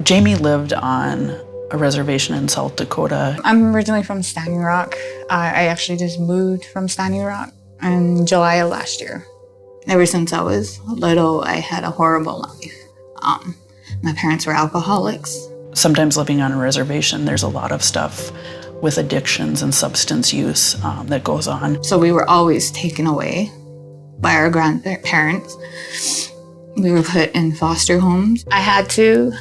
Jamie lived on a reservation in South Dakota. I'm originally from Standing Rock. I actually just moved from Standing Rock in July of last year. Ever since I was little, I had a horrible life. My parents were alcoholics. Sometimes living on a reservation, there's a lot of stuff with addictions and substance use that goes on. So we were always taken away by our grandparents. We were put in foster homes. I had to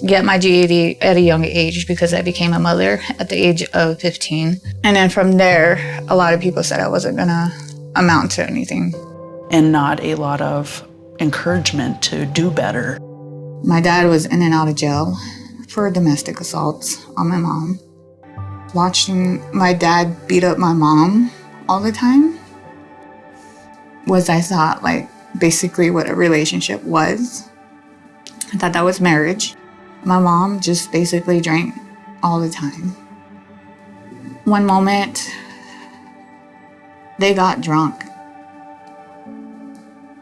get my GED at a young age because I became a mother at the age of 15. And then from there, a lot of people said I wasn't gonna amount to anything. And not a lot of encouragement to do better. My dad was in and out of jail for domestic assaults on my mom. Watching my dad beat up my mom all the time was, I thought, like, basically what a relationship was. I thought that was marriage. My mom just basically drank all the time. One moment, they got drunk.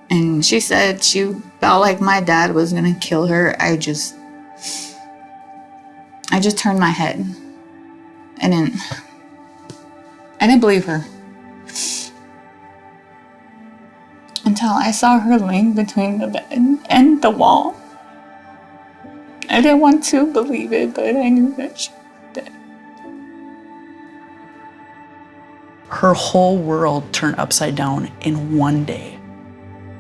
And she said she felt like my dad was gonna kill her. I just turned my head. I didn't believe her. Until I saw her laying between the bed and the wall. I didn't want to believe it, but I knew that she was dead. Her whole world turned upside down in one day.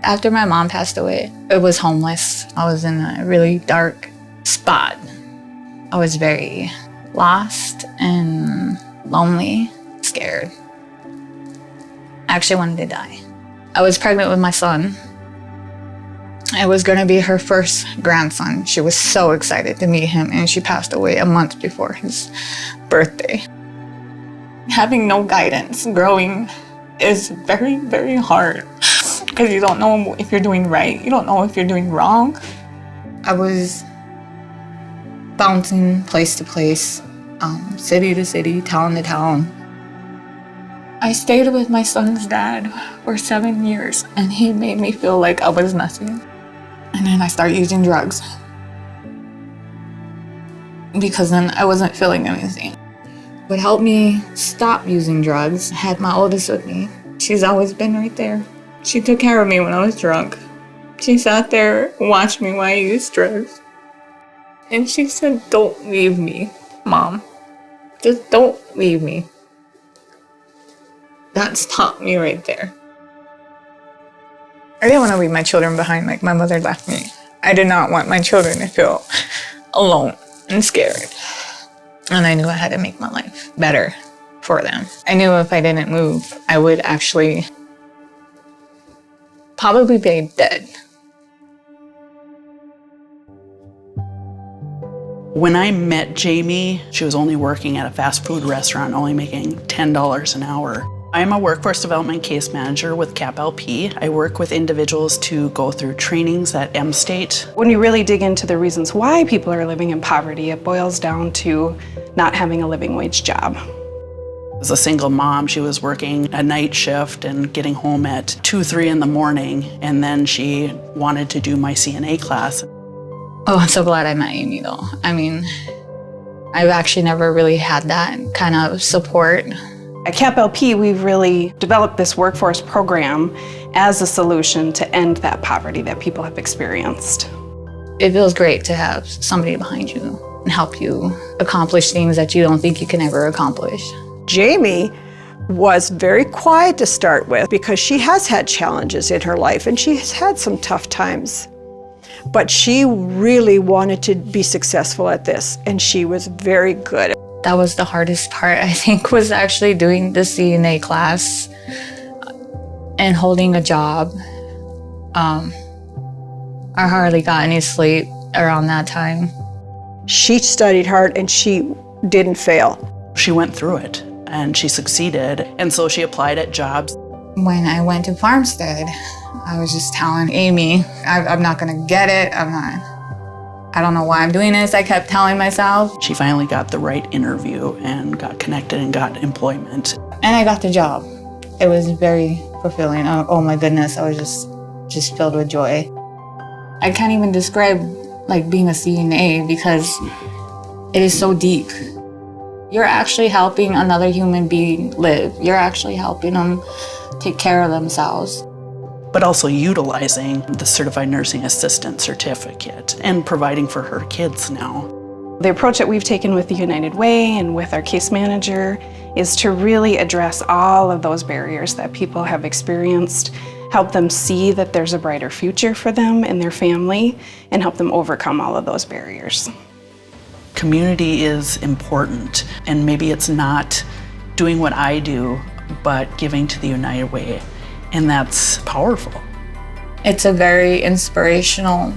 After my mom passed away, I was homeless. I was in a really dark spot. I was very lost and lonely, scared. I actually wanted to die. I was pregnant with my son. It was gonna be her first grandson. She was so excited to meet him, and she passed away a month before his birthday. Having no guidance growing is very, very hard because you don't know if you're doing right. You don't know if you're doing wrong. I was bouncing place to place, city to city, town to town. I stayed with my son's dad for 7 years, and he made me feel like I was nothing. And then I started using drugs because then I wasn't feeling anything. What helped me stop using drugs, I had my oldest with me. She's always been right there. She took care of me when I was drunk. She sat there and watched me while I used drugs. And she said, "Don't leave me, Mom. Just don't leave me." That stopped me right there. I didn't want to leave my children behind like my mother left me. I did not want my children to feel alone and scared. And I knew I had to make my life better for them. I knew if I didn't move, I would actually probably be dead. When I met Jamie, she was only working at a fast food restaurant, only making $10 an hour. I'm a workforce development case manager with CAP-LP. I work with individuals to go through trainings at M-State. When you really dig into the reasons why people are living in poverty, it boils down to not having a living wage job. As a single mom, she was working a night shift and getting home at 2, 3 in the morning, and then she wanted to do my CNA class. Oh, I'm so glad I met Amy though. I mean, I've actually never really had that kind of support. At CAP-LP, we've really developed this workforce program as a solution to end that poverty that people have experienced. It feels great to have somebody behind you and help you accomplish things that you don't think you can ever accomplish. Jamie was very quiet to start with because she has had challenges in her life and she has had some tough times. But she really wanted to be successful at this, and she was very good. That was the hardest part, I think, was actually doing the CNA class and holding a job. I hardly got any sleep around that time. She studied hard and she didn't fail. She went through it and she succeeded, and so she applied at jobs. When I went to Farmstead, I was just telling Amy, I'm not gonna get it, I don't know why I'm doing this, I kept telling myself. She finally got the right interview and got connected and got employment. And I got the job. It was very fulfilling. Oh my goodness, I was just filled with joy. I can't even describe like being a CNA because it is so deep. You're actually helping another human being live. You're actually helping them take care of themselves. But also utilizing the Certified Nursing Assistant certificate and providing for her kids now. The approach that we've taken with the United Way and with our case manager is to really address all of those barriers that people have experienced, help them see that there's a brighter future for them and their family, and help them overcome all of those barriers. Community is important, and maybe it's not doing what I do, but giving to the United Way, and that's powerful. It's a very inspirational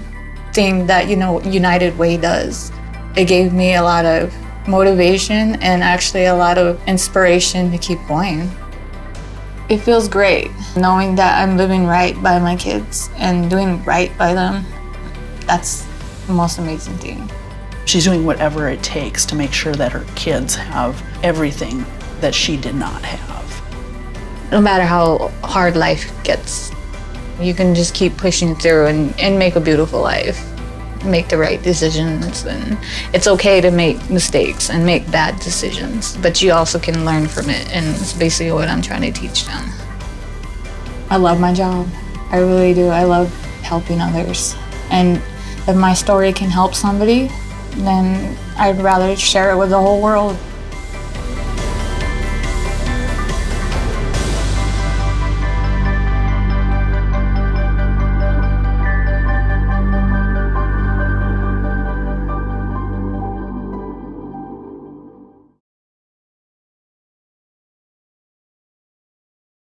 thing that, United Way does. It gave me a lot of motivation and actually a lot of inspiration to keep going. It feels great knowing that I'm living right by my kids and doing right by them. That's the most amazing thing. She's doing whatever it takes to make sure that her kids have everything that she did not have. No matter how hard life gets, you can just keep pushing through and make a beautiful life. Make the right decisions, and it's okay to make mistakes and make bad decisions, but you also can learn from it, and it's basically what I'm trying to teach them. I love my job. I really do. I love helping others, and if my story can help somebody, then I'd rather share it with the whole world.